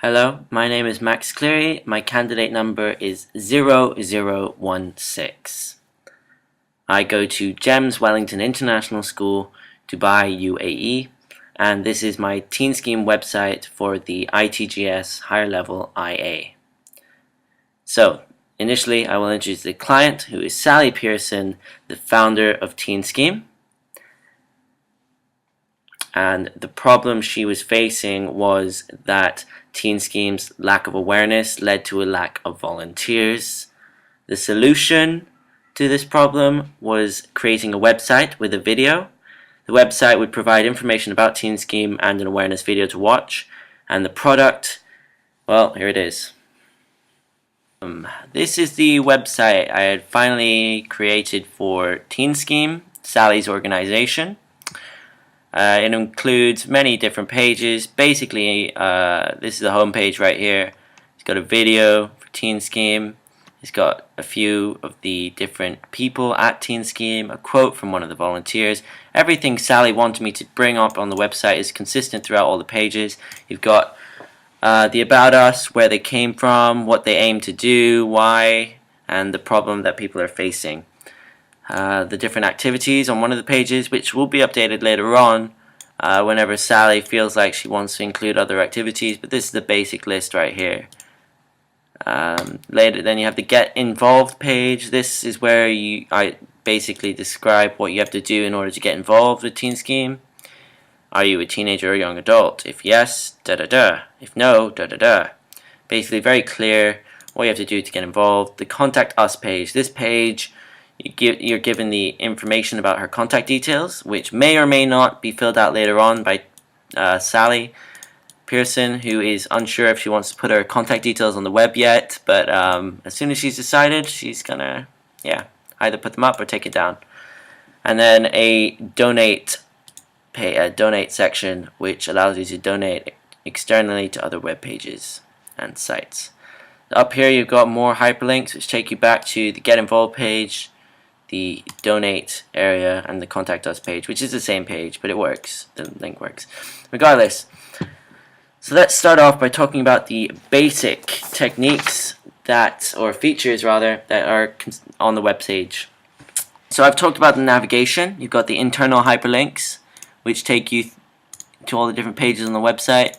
Hello, my name is Max Cleary. My candidate number is 0016. I go to GEMS Wellington International School, Dubai, UAE, and this is my Teen Scheme website for the ITGS Higher Level IA. So, initially I will introduce the client, who is Sally Pearson, the founder of Teen Scheme. And the problem she was facing was that Teen Scheme's lack of awareness led to a lack of volunteers. The solution to this problem was creating a website with a video. The website would provide information about Teen Scheme and an awareness video to watch. And the product, well, here it is. This is the website I had finally created for Teen Scheme, Sally's organization. It includes many different pages. Basically, this is the home page right here. It's got a video for Teen Scheme. It's got a few of the different people at Teen Scheme, a quote from one of the volunteers. Everything Sally wanted me to bring up on the website is consistent throughout all the pages. You've got the About Us, where they came from, what they aim to do, why, and the problem that people are facing. The different activities on one of the pages, which will be updated later on whenever Sally feels like she wants to include other activities, but this is the basic list right here. Later, then you have the Get Involved page. This is where I basically describe what you have to do in order to get involved with Teen Scheme. Are you a teenager or young adult? If yes, da-da-da. If no, da-da-da. Basically very clear what you have to do to get involved. The Contact Us page. This page, you're given the information about her contact details, which may or may not be filled out later on by Sally Pearson, who is unsure if she wants to put her contact details on the web yet, but as soon as she's decided, she's gonna either put them up or take it down. And then a donate section, which allows you to donate externally to other web pages and sites. Up here you've got more hyperlinks which take you back to the Get Involved page, the donate area, and the Contact Us page, which is the same page, but it works. The link works. Regardless, so let's start off by talking about the basic techniques or features rather, that are on the web page. So I've talked about the navigation. You've got the internal hyperlinks, which take you to all the different pages on the website.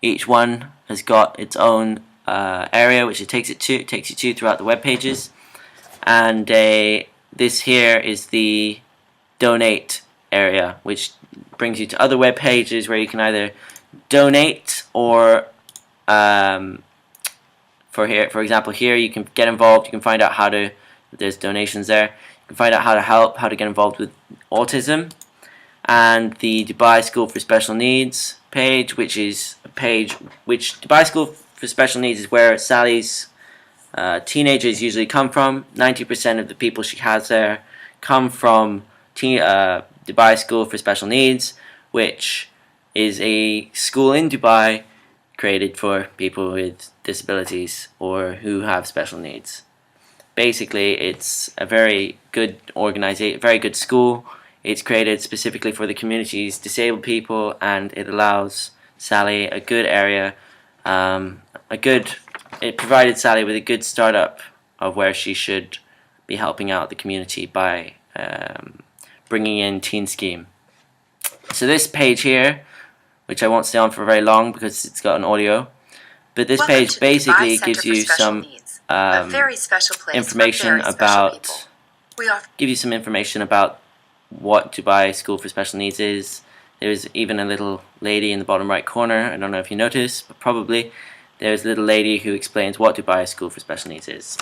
Each one has got its own area which it takes you to throughout the web pages. And this here is the donate area, which brings you to other web pages where you can either donate or for example here you can get involved. You can find out there's donations there. You can find out how to help, how to get involved with autism. And the Dubai School for Special Needs page, which is a page which Dubai School for Special Needs is where Sally's teenagers usually come from. 90% of the people she has there come from Dubai School for Special Needs, which is a school in Dubai created for people with disabilities or who have special needs. Basically, it's a very good organization, very good school. It's created specifically for the community's disabled people, and it allows Sally a good area, it provided Sally with a good startup of where she should be helping out the community by bringing in Teen Scheme. So this page here, which I won't stay on for very long because it's got an audio, but this page basically gives you some information about what Dubai School for Special Needs is. There's even a little lady in the bottom right corner. I don't know if you noticed, but probably there's a little lady who explains what Dubai School for Special Needs is.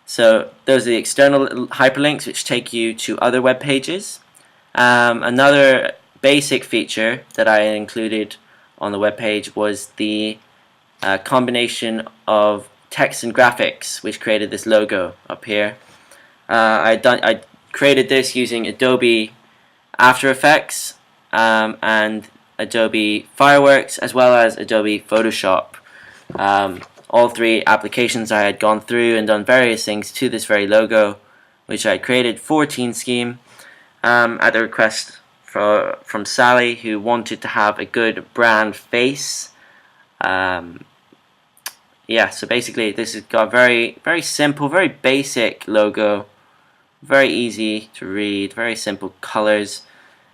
So those are the external hyperlinks which take you to other web pages. Another basic feature that I included on the web page was the combination of text and graphics, which created this logo up here. I created this using Adobe After Effects and Adobe Fireworks, as well as Adobe Photoshop. All three applications I had gone through and done various things to this very logo, which I created for Teen Scheme at the request from Sally, who wanted to have a good brand face Yeah, so basically this has got very simple, very basic logo, very easy to read, very simple colors.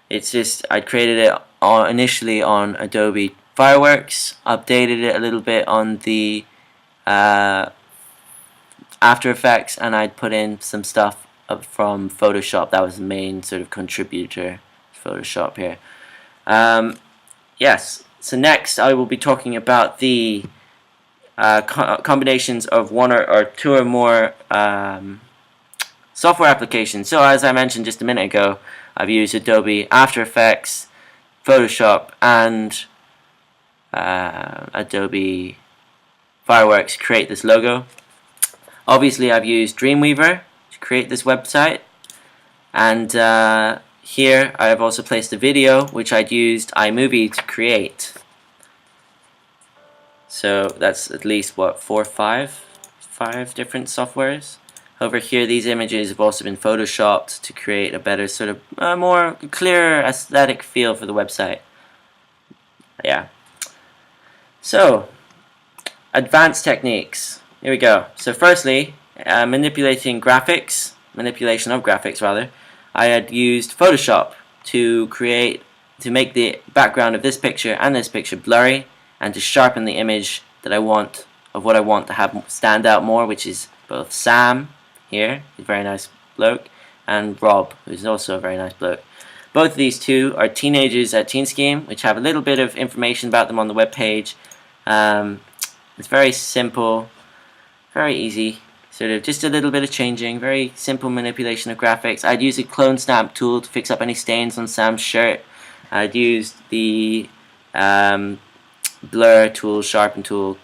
It's just I created it initially on Adobe Fireworks, updated it a little bit on the After Effects, and I'd put in some stuff from Photoshop. That was the main sort of contributor to Photoshop here. Yes, so next I will be talking about the combinations of one or two or more software applications. So as I mentioned just a minute ago, I've used Adobe After Effects, Photoshop, and Adobe Fireworks to create this logo. Obviously I've used Dreamweaver to create this website, and here I have also placed a video which I'd used iMovie to create. So that's at least what, five different softwares. Over here these images have also been photoshopped to create a better sort of more clearer aesthetic feel for the website. Yeah. So advanced techniques. Here we go. So firstly, manipulation of graphics rather. I had used Photoshop to make the background of this picture and this picture blurry, and to sharpen the image that I want, of what I want to have stand out more, which is both Sam here, a very nice bloke, and Rob, who's also a very nice bloke. Both of these two are teenagers at Teen Scheme, which have a little bit of information about them on the web page. It's very simple, very easy, sort of just a little bit of changing, very simple manipulation of graphics. I'd use a clone stamp tool to fix up any stains on Sam's shirt. I'd used the blur tool, sharpen tool,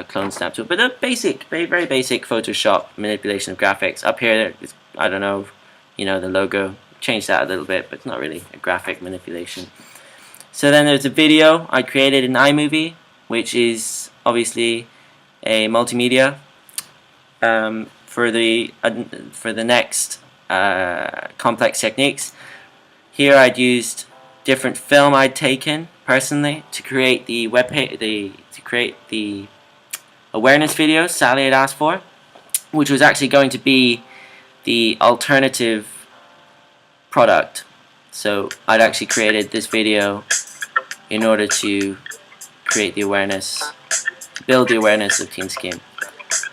clone stamp tool, but a basic, very basic Photoshop manipulation of graphics. Up here, I don't know, the logo, changed that a little bit, but it's not really a graphic manipulation. So then there's a video I created in iMovie, which is obviously a multimedia for the next complex techniques. Here I'd used different film I'd taken personally to create the the awareness video Sally had asked for, which was actually going to be the alternative product. So I'd actually created this video in order to create the awareness, build the awareness of Teen Scheme.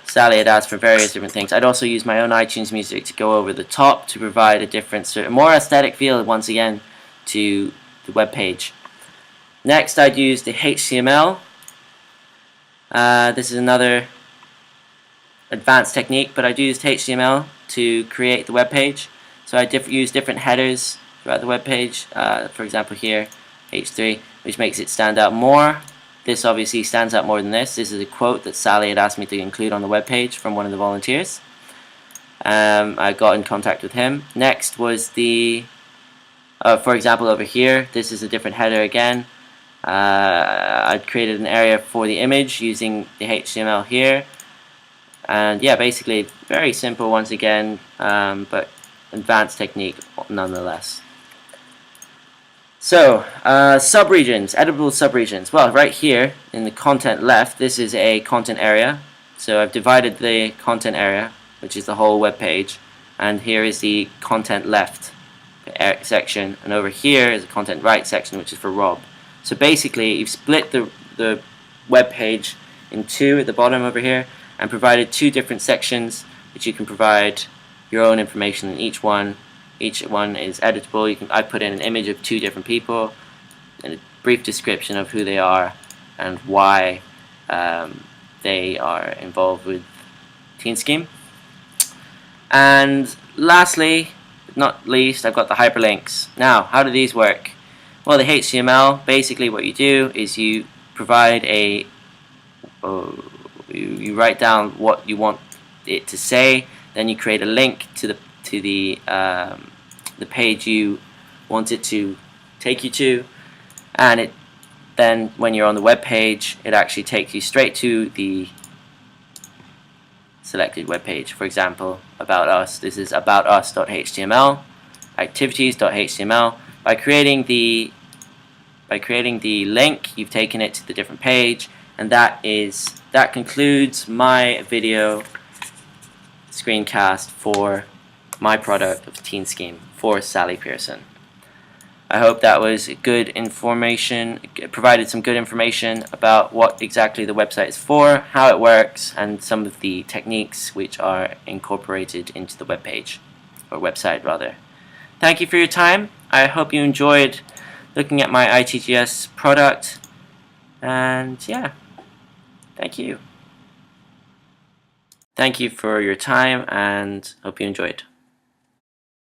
Sally had asked for various different things. I'd also use my own iTunes music to go over the top to provide a different, sort of more aesthetic feel once again to the web page. Next, I'd use the HTML. This is another advanced technique, but I'd used HTML to create the web page. So I use different headers throughout the web page. For example, here H3, which makes it stand out more. This obviously stands out more than this. This is a quote that Sally had asked me to include on the web page from one of the volunteers. I got in contact with him. Next was the for example, over here, this is a different header again. I'd created an area for the image using the HTML here. And yeah, basically very simple once again, but advanced technique nonetheless. So, subregions, editable subregions. Well, right here in the content left, this is a content area. So I've divided the content area, which is the whole web page, and here is the content left section, and over here is the content right section, which is for Rob. So basically you've split the web page in two at the bottom over here and provided two different sections which you can provide your own information in each one. Each one is editable. I put in an image of two different people and a brief description of who they are and why they are involved with Teen Scheme. And lastly, not least, I've got the hyperlinks. Now, how do these work? Well, the HTML, basically what you do is you provide you write down what you want it to say, then you create a link to the page you want it to take you to, and then when you're on the web page, it actually takes you straight to the selected web page. For example, about us. This is aboutus.html, activities.html. By creating the link, you've taken it to the different page, And that concludes my video screencast for my product of Teen Scheme for Sally Pearson. I hope that was good information, provided some good information about what exactly the website is for, how it works, and some of the techniques which are incorporated into the web page, or website rather. Thank you for your time. I hope you enjoyed looking at my ITGS product, and yeah, thank you. Thank you for your time, and hope you enjoyed.